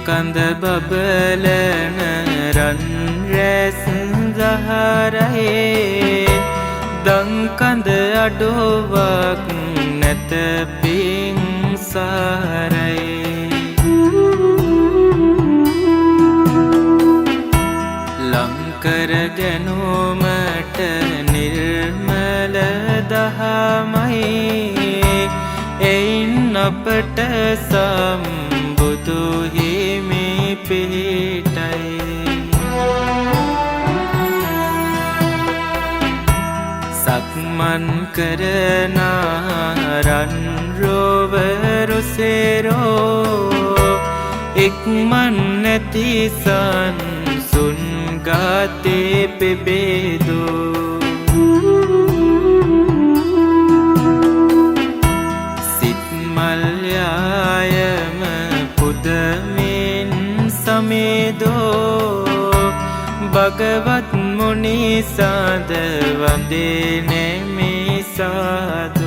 කඳ බබලන රන් රැස් දහරේ දං කඳ අඩුවක් නැත පිංසාරේ ලංකර ගැනුමට නිර්මල දහමයි එයින් අපට සම්බුදු හිමි පිහිටයි සක්මන් කරන රන් රොවරුසෙරෝ ඉක්මන් නැති සංසුන් ගාතේ පෙබේදෝ සිත් මල්යායම පුදමින් සමේදෝ භගවත් මුනි සාද වන්දේ නෙමි සාද